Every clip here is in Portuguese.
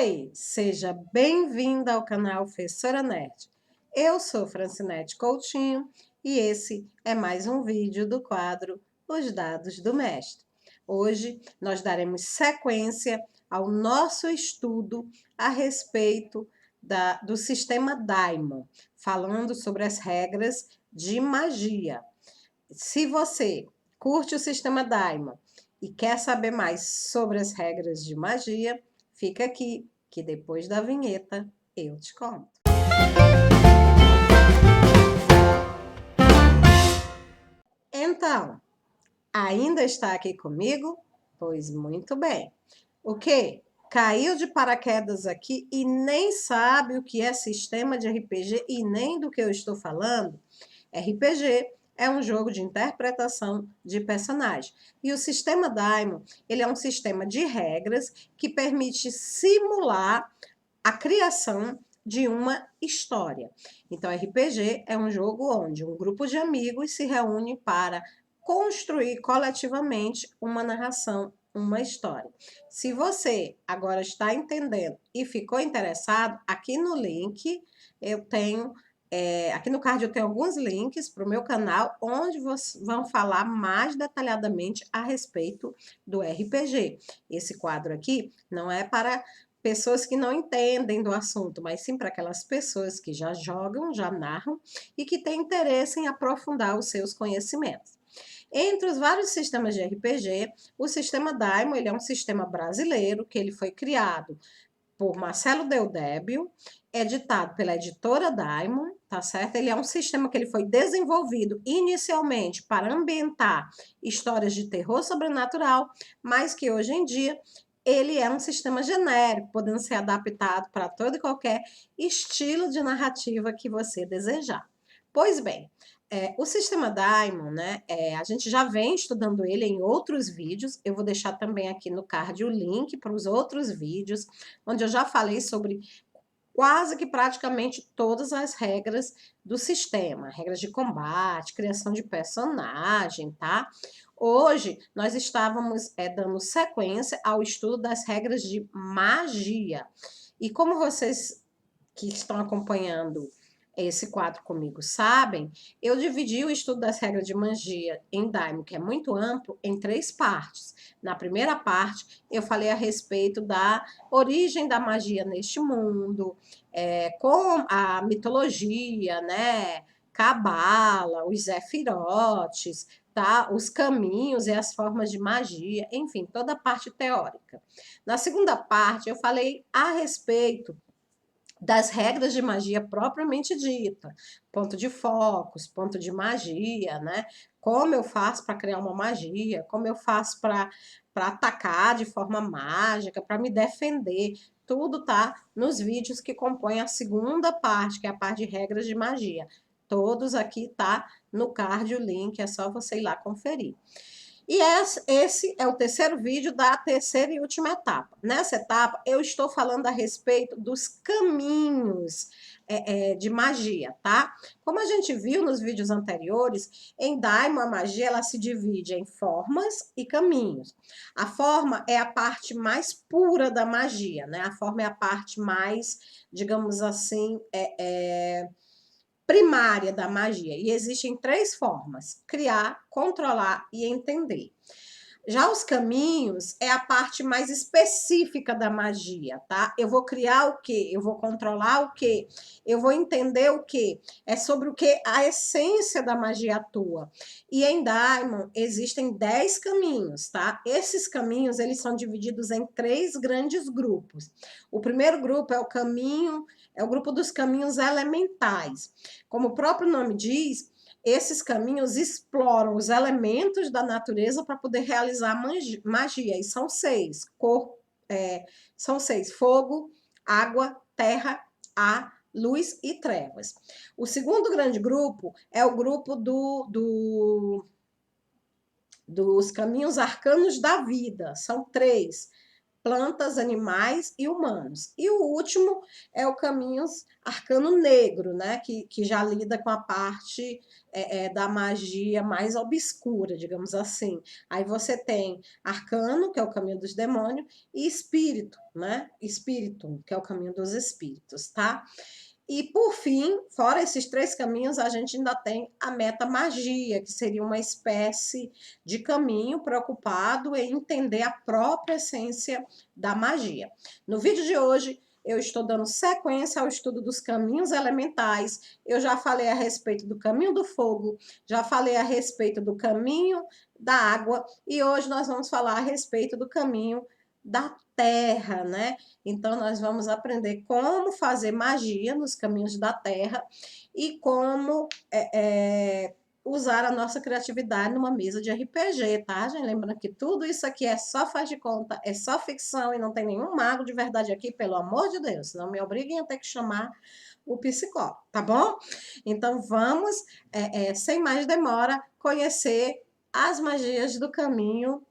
Oi, seja bem-vinda ao canal Fessora Nerd. Eu sou Francinete Coutinho e esse é mais um vídeo do quadro Os Dados do Mestre. Hoje nós daremos sequência ao nosso estudo a respeito do sistema Daimon, falando sobre as regras de magia. Se você curte o sistema Daimon e quer saber mais sobre as regras de magia, fica aqui, que depois da vinheta eu te conto. Então, ainda está aqui comigo? Pois muito bem. O quê? Caiu de paraquedas aqui e nem sabe o que é sistema de RPG e nem do que eu estou falando? RPG é um jogo de interpretação de personagem. E o sistema Daimon, ele é um sistema de regras que permite simular a criação de uma história. Então, RPG é um jogo onde um grupo de amigos se reúne para construir coletivamente uma narração, uma história. Se você agora está entendendo e ficou interessado, aqui no link eu tenho aqui no card eu tenho alguns links para o meu canal, onde vão falar mais detalhadamente a respeito do RPG. Esse quadro aqui não é para pessoas que não entendem do assunto, mas sim para aquelas pessoas que já jogam, já narram e que têm interesse em aprofundar os seus conhecimentos. Entre os vários sistemas de RPG, o sistema Daimon, ele é um sistema brasileiro que ele foi criado por Marcelo Deodébio, editado pela editora Daimon, tá certo? Ele é um sistema que ele foi desenvolvido inicialmente para ambientar histórias de terror sobrenatural, mas que hoje em dia ele é um sistema genérico, podendo ser adaptado para todo e qualquer estilo de narrativa que você desejar. Pois bem, o sistema Daimon, né, a gente já vem estudando ele em outros vídeos, eu vou deixar também aqui no card o link para os outros vídeos, onde eu já falei sobre quase que praticamente todas as regras do sistema, regras de combate, criação de personagem, tá? Hoje, nós estávamos dando sequência ao estudo das regras de magia. E como vocês que estão acompanhando esse quadro comigo sabem, eu dividi o estudo das regras de magia em Daimon, que é muito amplo, em 3 partes. Na primeira parte, eu falei a respeito da origem da magia neste mundo, com a mitologia, né? Cabala, os Zefirotes, tá? Os caminhos e as formas de magia, enfim, toda a parte teórica. Na segunda parte, eu falei a respeito das regras de magia propriamente dita, ponto de focos, ponto de magia, né? Como eu faço para criar uma magia, como eu faço para atacar de forma mágica, para me defender, tudo tá nos vídeos que compõem a segunda parte, que é a parte de regras de magia. Todos aqui tá no card o link, é só você ir lá conferir. E esse é o terceiro vídeo da terceira e última etapa. Nessa etapa, eu estou falando a respeito dos caminhos de magia, tá? Como a gente viu nos vídeos anteriores, em Daimon, a magia ela se divide em formas e caminhos. A forma é a parte mais pura da magia, né? A forma é a parte mais, digamos assim, primária da magia. E existem 3 formas: criar, controlar e entender. Já os caminhos é a parte mais específica da magia, tá? Eu vou criar o quê? Eu vou controlar o quê? Eu vou entender o quê? É sobre o que a essência da magia atua. E em Daimon existem 10 caminhos, tá? Esses caminhos, eles são divididos em 3 grandes grupos. O primeiro grupo é o grupo dos caminhos elementais. Como o próprio nome diz, esses caminhos exploram os elementos da natureza para poder realizar magia. E são 6. São 6: fogo, água, terra, ar, luz e trevas. O segundo grande grupo é o grupo dos caminhos arcanos da vida. São 3: plantas, animais e humanos. E o último é o Caminhos Arcano Negro, né? Que já lida com a parte da magia mais obscura, digamos assim. Aí você tem Arcano, que é o caminho dos demônios, e Espírito, né? Espírito, que é o caminho dos espíritos, tá? E, por fim, fora esses 3 caminhos, a gente ainda tem a metamagia, que seria uma espécie de caminho preocupado em entender a própria essência da magia. No vídeo de hoje, eu estou dando sequência ao estudo dos caminhos elementais. Eu já falei a respeito do caminho do fogo, já falei a respeito do caminho da água, e hoje nós vamos falar a respeito do caminho da terra, né? Então, nós vamos aprender como fazer magia nos caminhos da terra e como usar a nossa criatividade numa mesa de RPG, tá, gente? Lembrando que tudo isso aqui é só faz de conta, é só ficção e não tem nenhum mago de verdade aqui, pelo amor de Deus. Não me obriguem a ter que chamar o psicólogo, tá bom? Então, vamos, sem mais demora, conhecer as magias do caminho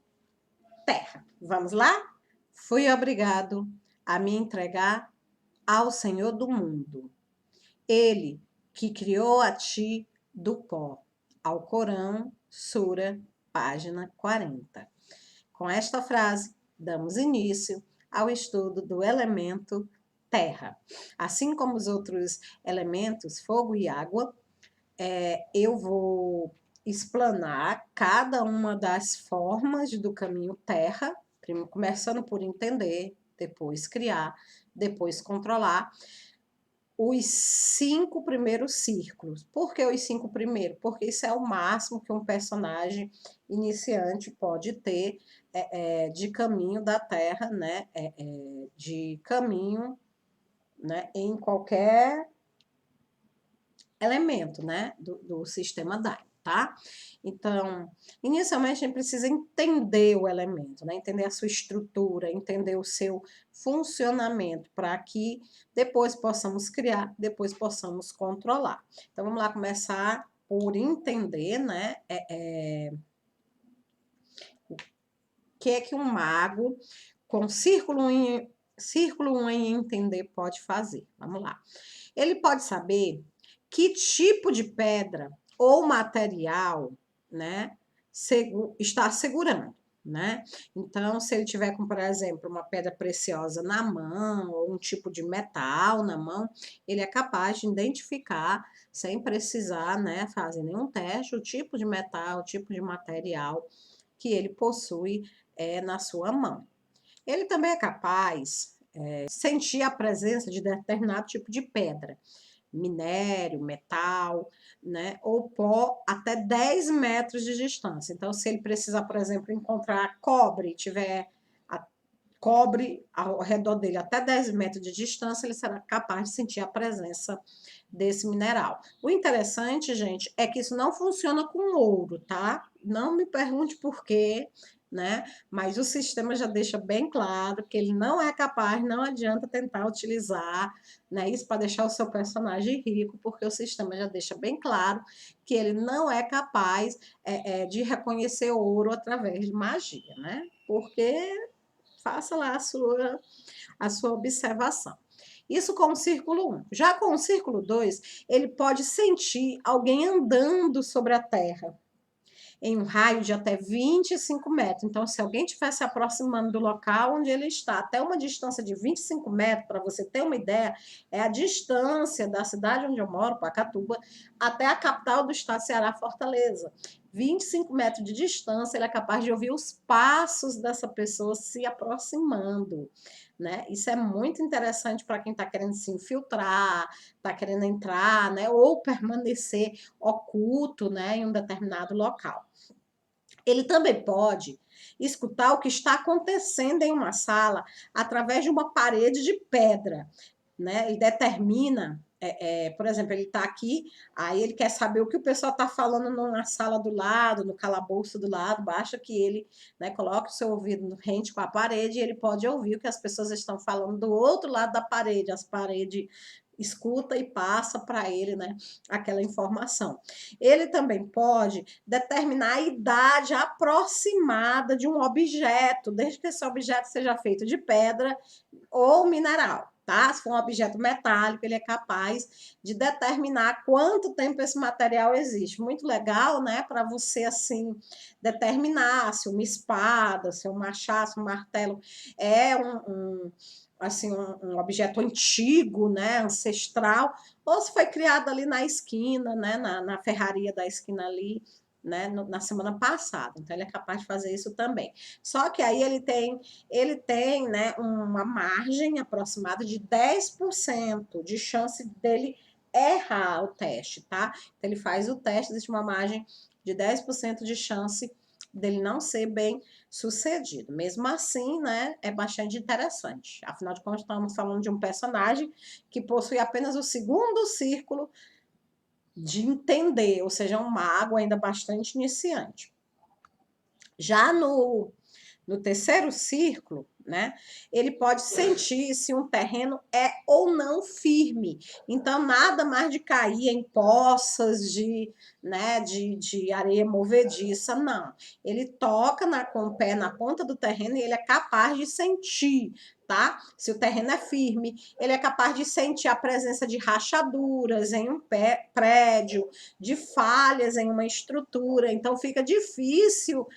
terra. Vamos lá? Fui obrigado a me entregar ao Senhor do mundo. Ele que criou a ti do pó. Alcorão, Sura, página 40. Com esta frase, damos início ao estudo do elemento terra. Assim como os outros elementos, fogo e água, eu vou explanar cada uma das formas do caminho terra, começando por entender, depois criar, depois controlar os 5 primeiros círculos. Por que os 5 primeiros? Porque isso é o máximo que um personagem iniciante pode ter de caminho da Terra, né? De caminho, né? Em qualquer elemento, né? Do sistema DAI, tá? Então, inicialmente a gente precisa entender o elemento, né? Entender a sua estrutura, entender o seu funcionamento, para que depois possamos criar, depois possamos controlar. Então, vamos lá começar por entender, né? O que é que um mago com círculo 1 em entender pode fazer. Vamos lá. Ele pode saber que tipo de pedra ou material, né, está segurando, né? Então, se ele tiver com, por exemplo, uma pedra preciosa na mão ou um tipo de metal na mão, ele é capaz de identificar, sem precisar, né, fazer nenhum teste, o tipo de metal, o tipo de material que ele possui na sua mão. Ele também é capaz de sentir a presença de determinado tipo de pedra, minério, metal, né, ou pó até 10 metros de distância. Então, se ele precisar, por exemplo, encontrar cobre, tiver cobre ao redor dele até 10 metros de distância, ele será capaz de sentir a presença desse mineral. O interessante, gente, é que isso não funciona com ouro, tá? Não me pergunte por quê, né? Mas o sistema já deixa bem claro que ele não é capaz, não adianta tentar utilizar, né, isso para deixar o seu personagem rico, porque o sistema já deixa bem claro que ele não é capaz de reconhecer ouro através de magia, né? Porque faça lá a sua observação. Isso com o círculo 1. Já com o círculo 2, ele pode sentir alguém andando sobre a Terra em um raio de até 25 metros. Então, se alguém estiver se aproximando do local onde ele está, até uma distância de 25 metros, para você ter uma ideia, é a distância da cidade onde eu moro, Pacatuba, até a capital do estado, Ceará, Fortaleza. 25 metros de distância, ele é capaz de ouvir os passos dessa pessoa se aproximando, né? Isso é muito interessante para quem está querendo se infiltrar, está querendo entrar, né? Ou permanecer oculto, né? Em um determinado local. Ele também pode escutar o que está acontecendo em uma sala através de uma parede de pedra, né? Ele determina, por exemplo, ele está aqui, aí ele quer saber o que o pessoal está falando na sala do lado, no calabouço do lado, basta que ele, né, coloque o seu ouvido rente com a parede e ele pode ouvir o que as pessoas estão falando do outro lado da parede, as paredes escuta e passa para ele, né, aquela informação. Ele também pode determinar a idade aproximada de um objeto, desde que esse objeto seja feito de pedra ou mineral. Tá? Se for um objeto metálico, ele é capaz de determinar quanto tempo esse material existe. Muito legal, né? Para você, assim, determinar se uma espada, se um machado, se um martelo é assim, um objeto antigo, né? Ancestral, ou se foi criado ali na esquina, né? Na ferraria da esquina ali, né, na semana passada. Então, ele é capaz de fazer isso também. Só que aí ele tem, né, uma margem aproximada de 10% de chance dele errar o teste, tá? Então, ele faz o teste, existe uma margem de 10% de chance dele não ser bem sucedido. Mesmo assim, né, é bastante interessante. Afinal de contas, estamos falando de um personagem que possui apenas o segundo círculo de entender, ou seja, um mago ainda bastante iniciante. Já no terceiro círculo, né, ele pode sentir se um terreno é ou não firme. Então, nada mais de cair em poças né, de areia movediça, não. Ele toca com o pé na ponta do terreno e ele é capaz de sentir, tá? Se o terreno é firme, ele é capaz de sentir a presença de rachaduras em um prédio, de falhas em uma estrutura. Então, fica difícil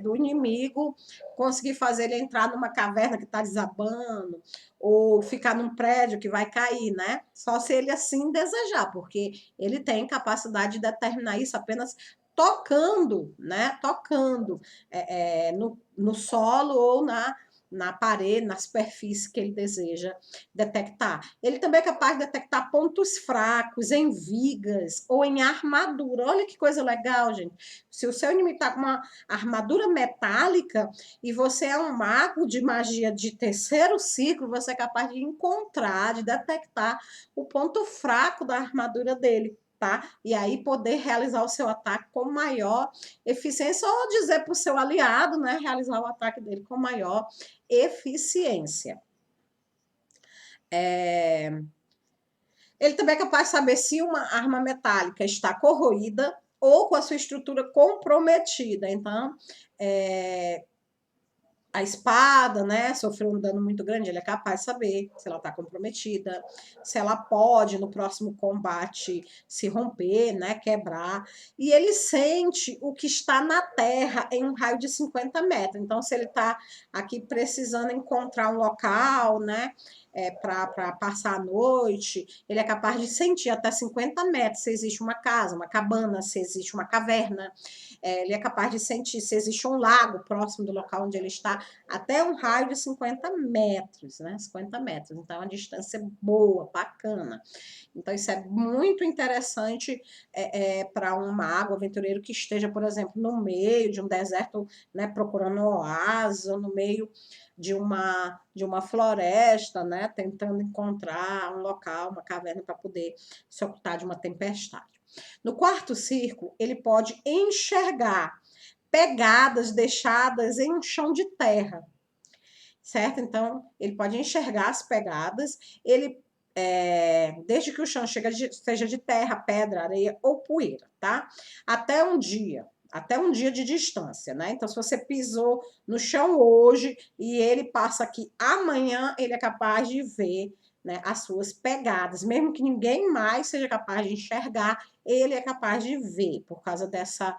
do inimigo conseguir fazer ele entrar numa caverna que está desabando ou ficar num prédio que vai cair, né? Só se ele assim desejar, porque ele tem capacidade de determinar isso apenas tocando, né? Tocando no solo ou na parede, na superfície que ele deseja detectar. Ele também é capaz de detectar pontos fracos em vigas ou em armadura. Olha que coisa legal, gente. Se o seu inimigo está com uma armadura metálica e você é um mago de magia de terceiro ciclo, você é capaz de encontrar, de detectar o ponto fraco da armadura dele. Tá? E aí poder realizar o seu ataque com maior eficiência ou dizer para o seu aliado, né, realizar o ataque dele com maior eficiência. Ele também é capaz de saber se uma arma metálica está corroída ou com a sua estrutura comprometida. Então, a espada, né, sofreu um dano muito grande, ele é capaz de saber se ela está comprometida, se ela pode, no próximo combate, se romper, né, quebrar. E ele sente o que está na terra em um raio de 50 metros. Então, se ele está aqui precisando encontrar um local, né, para passar a noite, ele é capaz de sentir até 50 metros se existe uma casa, uma cabana, se existe uma caverna. Ele é capaz de sentir se existe um lago próximo do local onde ele está, até um raio de 50 metros, né? 50 metros. Então, é uma distância boa, bacana. Então, isso é muito interessante para um mago aventureiro que esteja, por exemplo, no meio de um deserto, né, procurando um oásis, ou no meio de uma floresta, né, tentando encontrar um local, uma caverna para poder se ocultar de uma tempestade. No quarto círculo, ele pode enxergar pegadas deixadas em um chão de terra, certo? Então, ele pode enxergar as pegadas, desde que o chão seja de terra, pedra, areia ou poeira, tá? Até um dia de distância, né? Então, se você pisou no chão hoje e ele passa aqui amanhã, ele é capaz de ver, né, as suas pegadas, mesmo que ninguém mais seja capaz de enxergar, ele é capaz de ver, por causa dessa,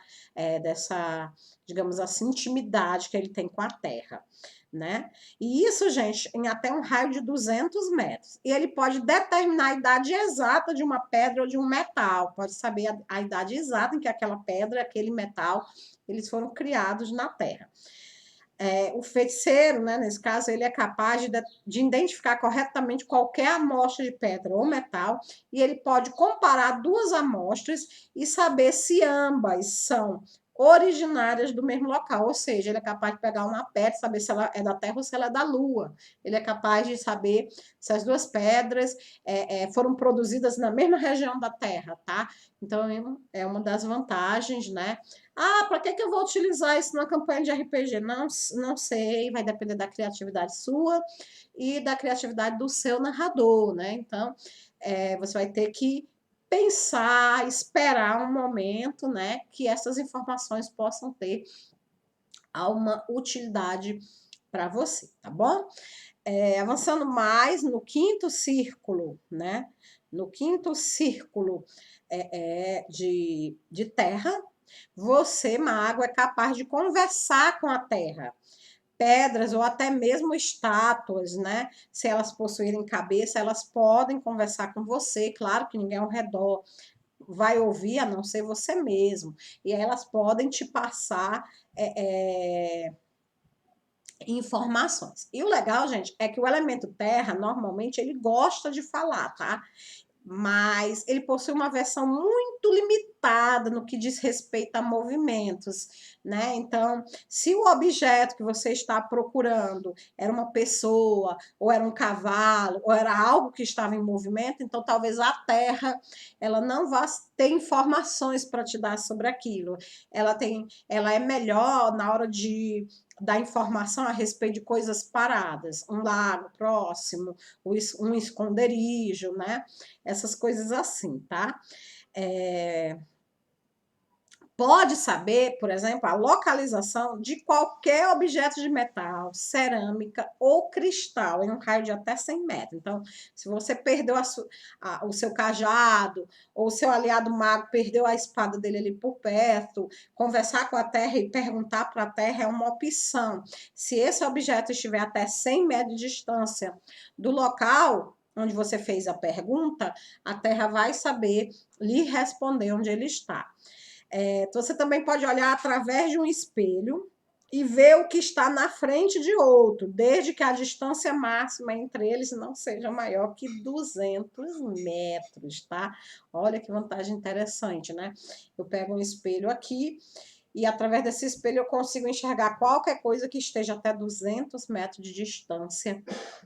digamos assim, intimidade que ele tem com a terra, né? E isso, gente, em até um raio de 200 metros. E ele pode determinar a idade exata de uma pedra ou de um metal, pode saber a idade exata em que aquela pedra, aquele metal, eles foram criados na Terra. O feiticeiro, né, nesse caso, ele é capaz de identificar corretamente qualquer amostra de pedra ou metal e ele pode comparar duas amostras e saber se ambas são originárias do mesmo local, ou seja, ele é capaz de pegar uma pedra, saber se ela é da Terra ou se ela é da Lua. Ele é capaz de saber se as duas pedras foram produzidas na mesma região da Terra, tá? Então, é uma das vantagens, né? Ah, para que eu vou utilizar isso na campanha de RPG? Não, não sei, vai depender da criatividade sua e da criatividade do seu narrador, né? Então, você vai ter que pensar, esperar um momento, né, que essas informações possam ter uma utilidade para você, tá bom? Avançando mais no quinto círculo, né? No quinto círculo de terra, você, mago, é capaz de conversar com a terra. Pedras ou até mesmo estátuas, né? Se elas possuírem cabeça, elas podem conversar com você. Claro que ninguém ao redor vai ouvir, a não ser você mesmo. E aí elas podem te passar informações. E o legal, gente, é que o elemento terra, normalmente, ele gosta de falar, tá? Mas ele possui uma versão muito limitada no que diz respeito a movimentos, né? Então, se o objeto que você está procurando era uma pessoa, ou era um cavalo, ou era algo que estava em movimento, então talvez a Terra ela não vá ter informações para te dar sobre aquilo. Ela é melhor na hora de dar informação a respeito de coisas paradas, um lago próximo, um esconderijo, né? Essas coisas assim, tá? Pode saber, por exemplo, a localização de qualquer objeto de metal, cerâmica ou cristal em um raio de até 100 metros. Então, se você perdeu o seu cajado ou o seu aliado mago perdeu a espada dele ali por perto, conversar com a terra e perguntar para a terra é uma opção. Se esse objeto estiver até 100 metros de distância do local onde você fez a pergunta, a terra vai saber lhe responder onde ele está. Você também pode olhar através de um espelho e ver o que está na frente de outro, desde que a distância máxima entre eles não seja maior que 200 metros, tá? Olha que vantagem interessante, né? Eu pego um espelho aqui e através desse espelho eu consigo enxergar qualquer coisa que esteja até 200 metros de distância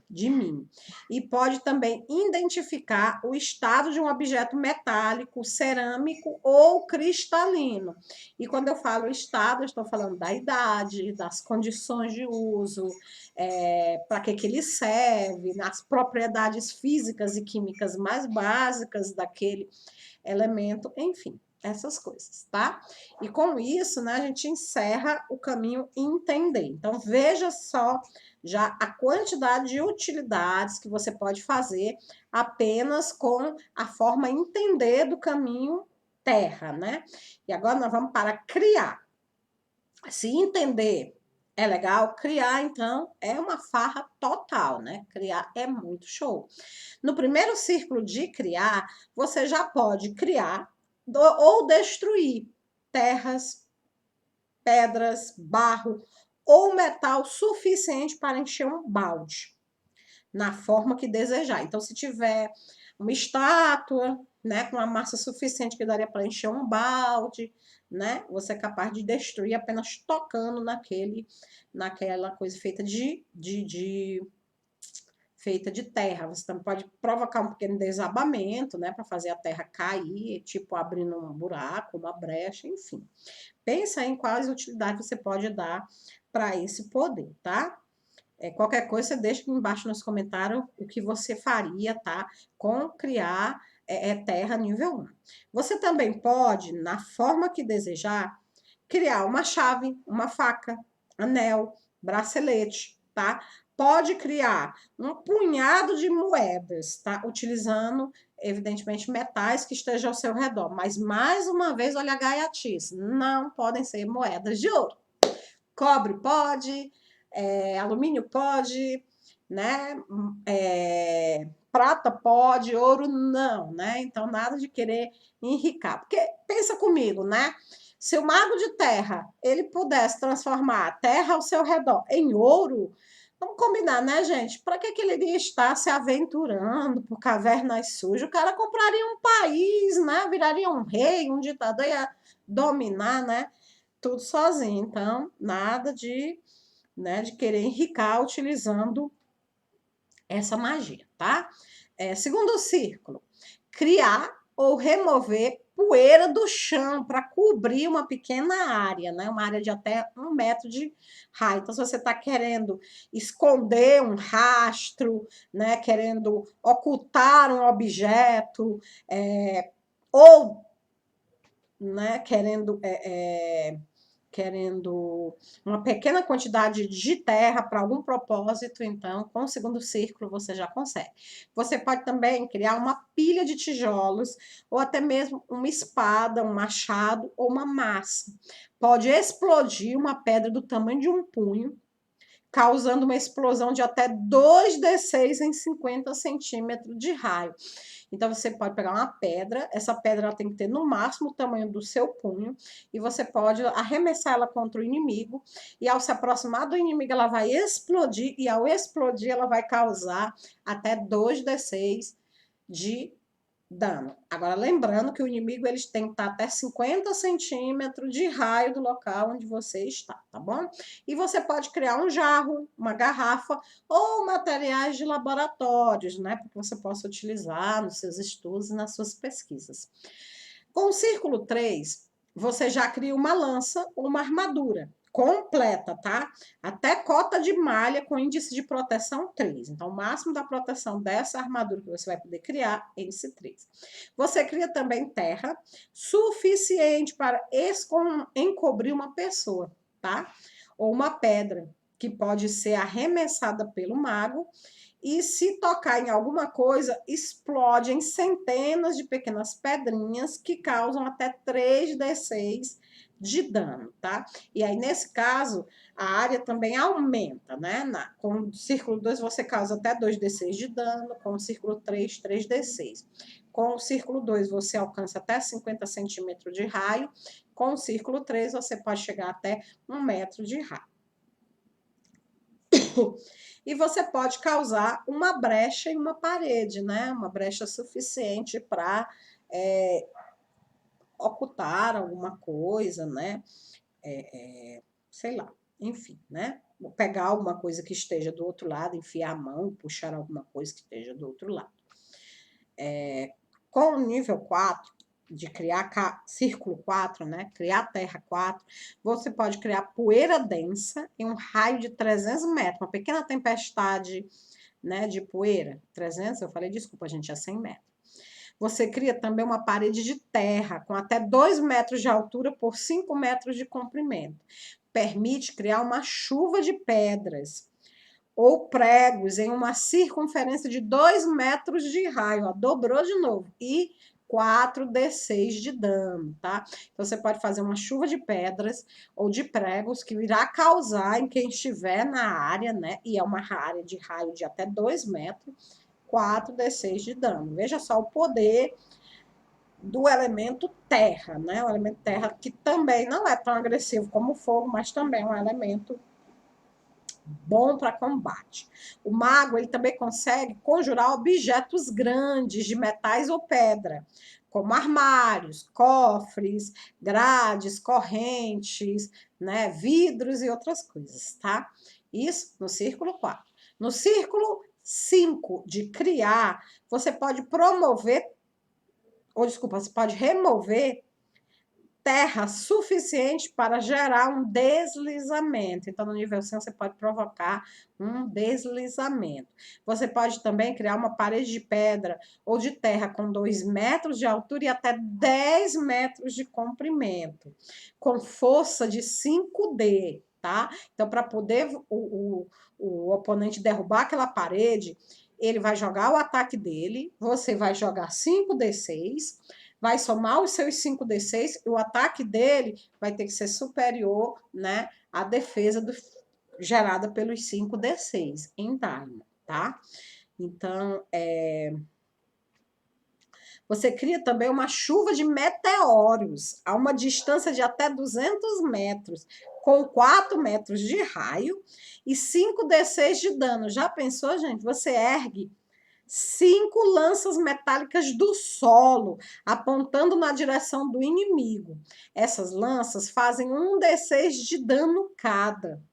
de mim. E pode também identificar o estado de um objeto metálico, cerâmico ou cristalino. E quando eu falo estado, eu estou falando da idade, das condições de uso, para que ele serve, nas propriedades físicas e químicas mais básicas daquele elemento, enfim, essas coisas, tá? E com isso, né, a gente encerra o caminho entender. Então, veja só já a quantidade de utilidades que você pode fazer apenas com a forma entender do caminho terra, né? E agora nós vamos para criar. Se entender é legal, criar, então, é uma farra total, né? Criar é muito show. No primeiro círculo de criar, você já pode criar ou destruir terras, pedras, barro ou metal suficiente para encher um balde, na forma que desejar. Então, se tiver uma estátua, né, com uma massa suficiente que daria para encher um balde, né, você é capaz de destruir apenas tocando naquela coisa feita de terra. Você também pode provocar um pequeno desabamento, né, para fazer a terra cair, tipo abrindo um buraco, uma brecha, enfim. Pensa em quais utilidades você pode dar para esse poder, tá? Qualquer coisa, você deixa aqui embaixo nos comentários o que você faria, tá? Com criar terra nível 1. Você também pode, na forma que desejar, criar uma chave, uma faca, anel, bracelete, tá? Pode criar um punhado de moedas, tá? Utilizando, evidentemente, metais que estejam ao seu redor. Mas, mais uma vez, olha a gaiatice, não podem ser moedas de ouro. Cobre pode, alumínio pode, né? Prata pode, ouro não, né? Então, nada de querer enricar. Porque, pensa comigo, né? Se o mago de terra, ele pudesse transformar a terra ao seu redor em ouro, vamos combinar, né, gente? Para que ele iria estar se aventurando por cavernas sujas? O cara compraria um país, né? Viraria um rei, um ditador, ia dominar, né? tudo sozinho. Então, nada de, né, de querer enricar utilizando essa magia, tá? Segundo círculo, criar ou remover poeira do chão para cobrir uma pequena área, né? Uma área de até 1 metro de raio. Então, se você está querendo esconder um rastro, né? Querendo ocultar um objeto, ou, né? Querendo uma pequena quantidade de terra para algum propósito, então, com o segundo círculo você já consegue. Você pode também criar uma pilha de tijolos, ou até mesmo uma espada, um machado ou uma massa. Pode explodir uma pedra do tamanho de um punho, causando uma explosão de até 2d6 em 50 centímetros de raio. Então, você pode pegar uma pedra, essa pedra ela tem que ter no máximo o tamanho do seu punho, e você pode arremessar ela contra o inimigo, e ao se aproximar do inimigo, ela vai explodir, e ao explodir, ela vai causar até 2d6 de dano. Agora, lembrando que o inimigo eles tem que estar até 50 centímetros de raio do local onde você está, tá bom? E você pode criar um jarro, uma garrafa ou materiais de laboratórios, né? Para que você possa utilizar nos seus estudos e nas suas pesquisas. Com o círculo 3, você já cria uma lança ou uma armadura completa, tá? Até cota de malha com índice de proteção 3. Então, o máximo da proteção dessa armadura que você vai poder criar é esse 3. Você cria também terra suficiente para encobrir uma pessoa, tá? Ou uma pedra, que pode ser arremessada pelo mago, e se tocar em alguma coisa, explode em centenas de pequenas pedrinhas que causam até 3d6 de dano, tá? E aí, nesse caso, a área também aumenta, né? Com o círculo 2, você causa até 2d6 de dano, com o círculo 3, 3d6. Com o círculo 2, você alcança até 50 centímetros de raio, com o círculo 3, você pode chegar até 1 metro de raio. E você pode causar uma brecha em uma parede, né? Uma brecha suficiente para ocultar alguma coisa, né? Sei lá, enfim, né? Pegar alguma coisa que esteja do outro lado, enfiar a mão, puxar alguma coisa que esteja do outro lado. Com o nível 4, de criar círculo 4, né? Criar terra 4, você pode criar poeira densa em um raio de 300 metros, uma pequena tempestade, né, de poeira. 300, eu falei, desculpa, gente, é 100 metros. Você cria também uma parede de terra com até 2 metros de altura por 5 metros de comprimento. Permite criar uma chuva de pedras ou pregos em uma circunferência de 2 metros de raio, ó, dobrou de novo, e 4d6 de dano, tá? Então, você pode fazer uma chuva de pedras ou de pregos que irá causar em quem estiver na área, né? E é uma área de raio de até 2 metros, 4d6 de dano. Veja só o poder do elemento terra, né? O elemento terra que também não é tão agressivo como o fogo, mas também é um elemento bom para combate. O mago ele também consegue conjurar objetos grandes de metais ou pedra, como armários, cofres, grades, correntes, né, vidros e outras coisas, tá? Isso no círculo 4. No círculo 5 de criar, você pode você pode remover terra suficiente para gerar um deslizamento. Então, no nível 100, você pode provocar um deslizamento. Você pode também criar uma parede de pedra ou de terra com 2 metros de altura e até 10 metros de comprimento, com força de 5D, tá? Então, para poder o oponente derrubar aquela parede, ele vai jogar o ataque dele, você vai jogar 5d6, vai somar os seus 5d6 e o ataque dele vai ter que ser superior, né, à defesa gerada pelos 5d6 em Dharma, tá? Então, você cria também uma chuva de meteoros a uma distância de até 200 metros, com 4 metros de raio e 5d6 de dano. Já pensou, gente? Você ergue 5 lanças metálicas do solo, apontando na direção do inimigo. Essas lanças fazem 1d6 de dano cada,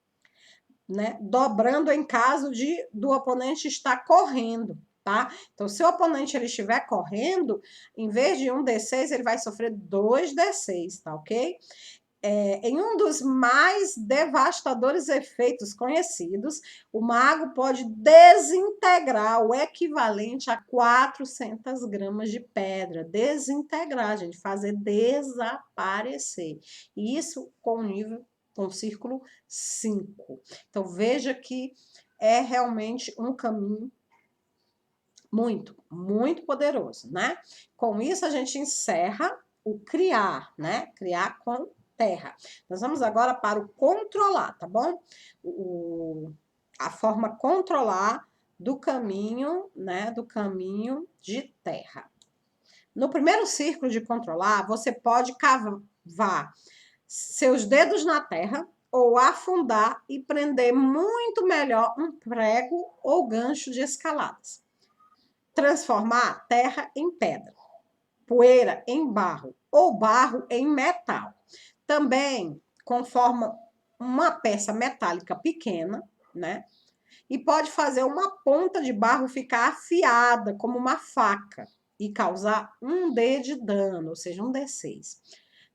né? Dobrando em caso do oponente estar correndo, tá? Então, se o oponente ele estiver correndo, em vez de 1d6, ele vai sofrer 2d6, tá ok? Em um dos mais devastadores efeitos conhecidos, o mago pode desintegrar o equivalente a 400 gramas de pedra. Desintegrar, gente, fazer desaparecer. E isso com o círculo 5. Então, veja que é realmente um caminho muito, muito poderoso, né? Com isso, a gente encerra o criar, né? Criar com terra. Nós vamos agora para o controlar, tá bom? A forma controlar do caminho, né? Do caminho de terra. No primeiro círculo de controlar, você pode cavar seus dedos na terra ou afundar e prender muito melhor um prego ou gancho de escaladas. Transformar terra em pedra, poeira em barro ou barro em metal. Também conforma uma peça metálica pequena, né? E pode fazer uma ponta de barro ficar afiada, como uma faca, e causar 1D de dano, ou seja, 1d6.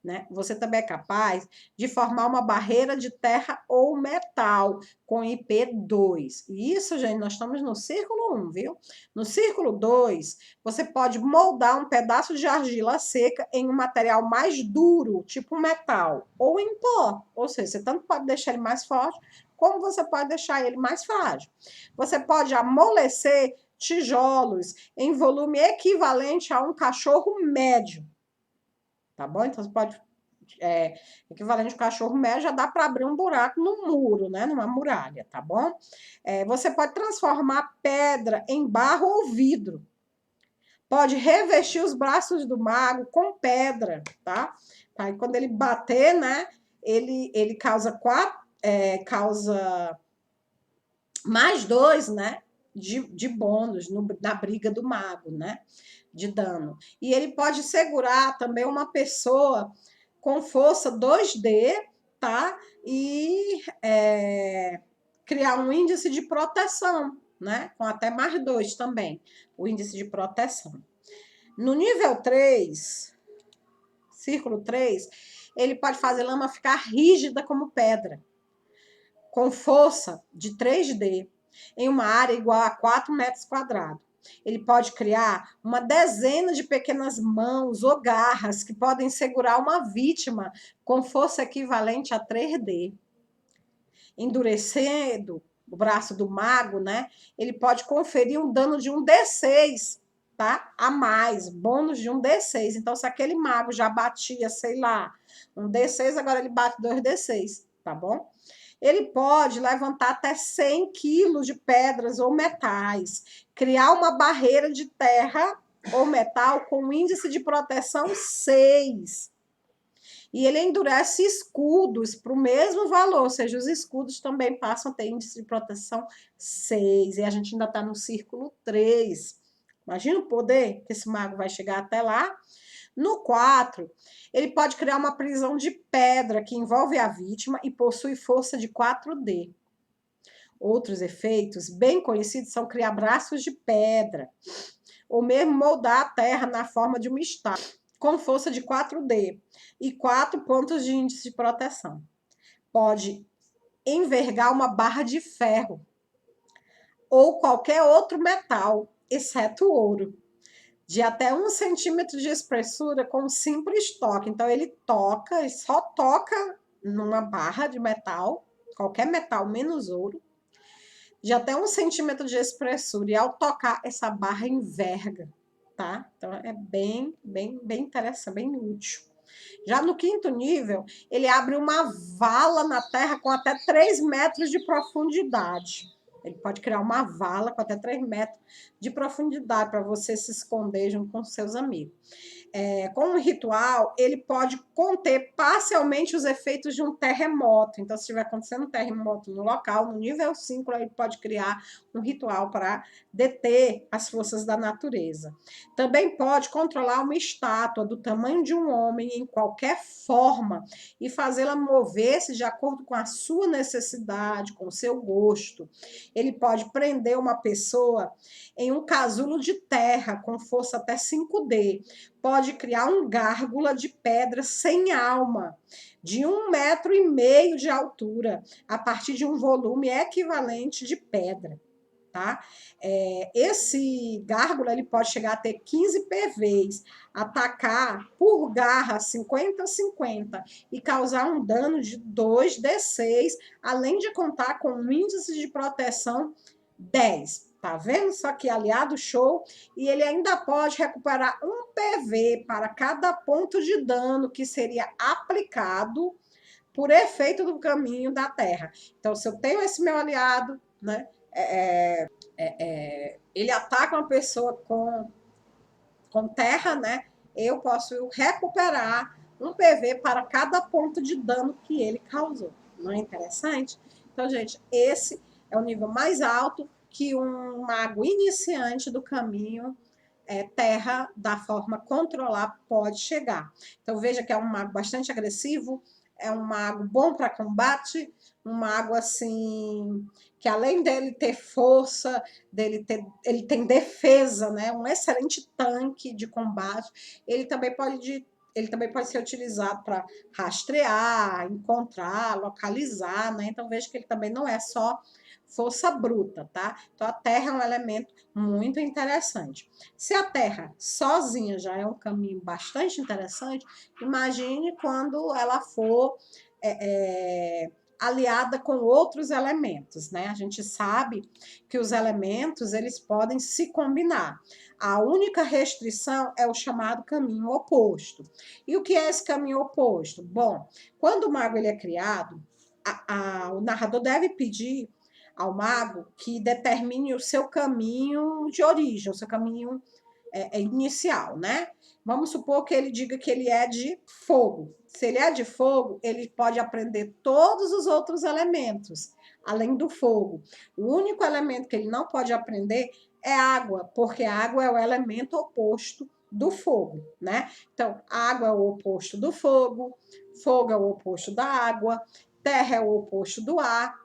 Né? Você também é capaz de formar uma barreira de terra ou metal com IP2. E isso, gente, nós estamos no círculo 1, viu? No círculo 2, você pode moldar um pedaço de argila seca em um material mais duro, tipo metal, ou em pó. Ou seja, você tanto pode deixar ele mais forte, como você pode deixar ele mais frágil. Você pode amolecer tijolos em volume equivalente a um cachorro médio. Tá bom? Então, você pode, equivalente ao cachorro médio, já dá para abrir um buraco no muro, né? Numa muralha, tá bom? Você pode transformar pedra em barro ou vidro. Pode revestir os braços do mago com pedra, tá? Aí, quando ele bater, né? Ele causa causa mais 2, né? De bônus na briga do mago, né? De dano. E ele pode segurar também uma pessoa com força 2D, tá? E criar um índice de proteção, né? Com até mais 2 também, o índice de proteção. No nível 3, círculo 3, ele pode fazer lama ficar rígida como pedra, com força de 3D, em uma área igual a 4 metros quadrados. Ele pode criar uma dezena de pequenas mãos ou garras que podem segurar uma vítima com força equivalente a 3D. Endurecendo o braço do mago, né? Ele pode conferir um dano de 1d6, tá? A mais, bônus de 1d6. Então, se aquele mago já batia, sei lá, 1d6, agora ele bate 2d6, tá bom? Ele pode levantar até 100 quilos de pedras ou metais, criar uma barreira de terra ou metal com índice de proteção 6. E ele endurece escudos para o mesmo valor, ou seja, os escudos também passam a ter índice de proteção 6. E a gente ainda está no círculo 3. Imagina o poder que esse mago vai chegar até lá. No 4, ele pode criar uma prisão de pedra que envolve a vítima e possui força de 4D. Outros efeitos bem conhecidos são criar braços de pedra, ou mesmo moldar a terra na forma de uma estátua, com força de 4D e 4 pontos de índice de proteção. Pode envergar uma barra de ferro ou qualquer outro metal, exceto o ouro, de até 1 centímetro de espessura com um simples toque. Então, ele só toca numa barra de metal, qualquer metal menos ouro, de até 1 centímetro de espessura. E ao tocar, essa barra enverga, tá? Então, é bem interessante, bem útil. Já no 5º nível, ele abre uma vala na terra com até 3 metros de profundidade. Ele pode criar uma vala com até 3 metros de profundidade para você se esconder junto com seus amigos. com um ritual, ele pode conter parcialmente os efeitos de um terremoto. Então, se estiver acontecendo um terremoto no local, no nível 5, ele pode criar um ritual para deter as forças da natureza. Também pode controlar uma estátua do tamanho de um homem em qualquer forma e fazê-la mover-se de acordo com a sua necessidade, com o seu gosto. Ele pode prender uma pessoa em um casulo de terra com força até 5D. Pode criar um gárgula de pedra sem alma, de 1,5 metro de altura, a partir de um volume equivalente de pedra. Tá? Esse gárgula ele pode chegar a ter 15 PVs, atacar por garra 50-50 e causar um dano de 2d6, além de contar com um índice de proteção 10. Tá vendo? Só que aliado show. E ele ainda pode recuperar 1 PV para cada ponto de dano que seria aplicado por efeito do caminho da Terra. Então, se eu tenho esse meu aliado, né? Ele ataca uma pessoa com terra, né? Eu posso recuperar 1 PV para cada ponto de dano que ele causou. Não é interessante? Então, gente, esse é o nível mais alto que um mago iniciante do caminho terra da forma controlar pode chegar. Então, veja que é um mago bastante agressivo, é um mago bom para combate, um mago assim que além dele ter força, ele tem defesa, né? Um excelente tanque de combate. Ele também pode ser utilizado para rastrear, encontrar, localizar, né? Então veja que ele também não é só força bruta, tá? Então a terra é um elemento muito interessante. Se a terra sozinha já é um caminho bastante interessante, imagine quando ela for aliada com outros elementos, né? A gente sabe que os elementos eles podem se combinar. A única restrição é o chamado caminho oposto. E o que é esse caminho oposto? Bom, quando o mago ele é criado, o narrador deve pedir ao mago que determine o seu caminho de origem, o seu caminho inicial, né? Vamos supor que ele diga que ele é de fogo. Se ele é de fogo, ele pode aprender todos os outros elementos, além do fogo. O único elemento que ele não pode aprender é água, porque a água é o elemento oposto do fogo, né? Então, água é o oposto do fogo, fogo é o oposto da água, terra é o oposto do ar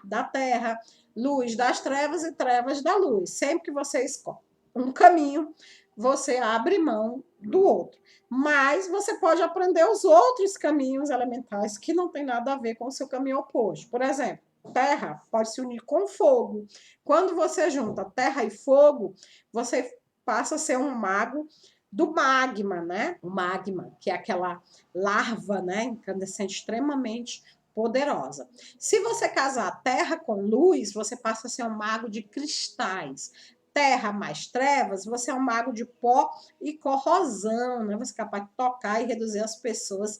da terra, luz das trevas e trevas da luz. Sempre que você escolhe um caminho, você abre mão do outro. Mas você pode aprender os outros caminhos elementais que não tem nada a ver com o seu caminho oposto. Por exemplo, terra pode se unir com fogo. Quando você junta terra e fogo, você passa a ser um mago do magma, né? O magma, que é aquela larva, né, incandescente extremamente poderosa. Se você casar terra com luz, você passa a ser um mago de cristais. Terra mais trevas, você é um mago de pó e corrosão, né? Você é capaz de tocar e reduzir as pessoas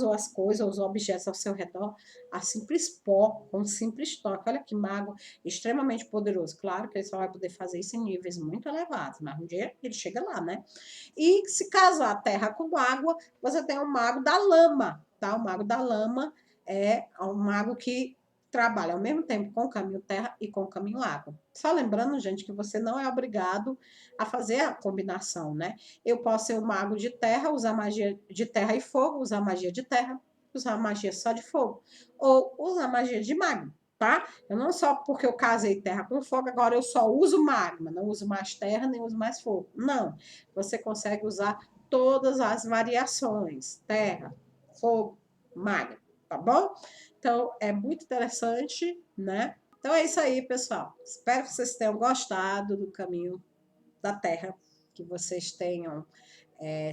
ou as coisas, ou os objetos ao seu redor, a simples pó, com um simples toque. Olha que mago extremamente poderoso. Claro que ele só vai poder fazer isso em níveis muito elevados, mas um dia ele chega lá, né? E se casar a terra com água, você tem um mago da lama, tá? O mago da lama é um mago que trabalha ao mesmo tempo com o caminho terra e com o caminho água. Só lembrando, gente, que você não é obrigado a fazer a combinação, né? Eu posso ser um mago de terra, usar magia de terra e fogo, usar magia de terra, usar magia só de fogo, ou usar magia de magma, tá? Eu não só porque eu casei terra com fogo, agora eu só uso magma, não uso mais terra, nem uso mais fogo. Não, você consegue usar todas as variações, terra, fogo, magma, tá bom? Então, é muito interessante, né? Então é isso aí, pessoal. Espero que vocês tenham gostado do caminho da Terra, que vocês tenham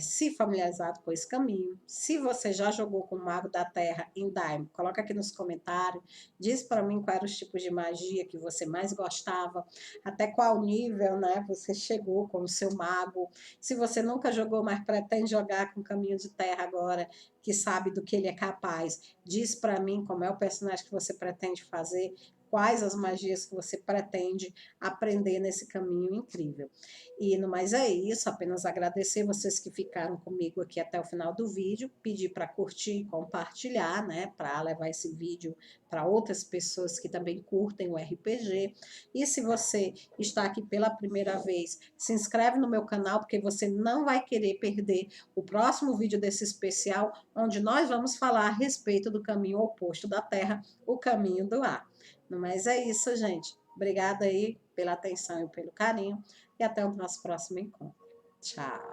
se familiarizado com esse caminho. Se você já jogou com o Mago da Terra em Daime, coloca aqui nos comentários, diz para mim quais eram os tipos de magia que você mais gostava, até qual nível, né, você chegou com o seu mago. Se você nunca jogou, mas pretende jogar com o Caminho de Terra agora, que sabe do que ele é capaz, diz para mim como é o personagem que você pretende fazer, quais as magias que você pretende aprender nesse caminho incrível. E no mais é isso, apenas agradecer vocês que ficaram comigo aqui até o final do vídeo, pedir para curtir e compartilhar, né, para levar esse vídeo para outras pessoas que também curtem o RPG. E se você está aqui pela primeira vez, se inscreve no meu canal, porque você não vai querer perder o próximo vídeo desse especial, onde nós vamos falar a respeito do caminho oposto da Terra, o caminho do ar. Mas é isso, gente. Obrigada aí pela atenção e pelo carinho, e até o nosso próximo encontro. Tchau!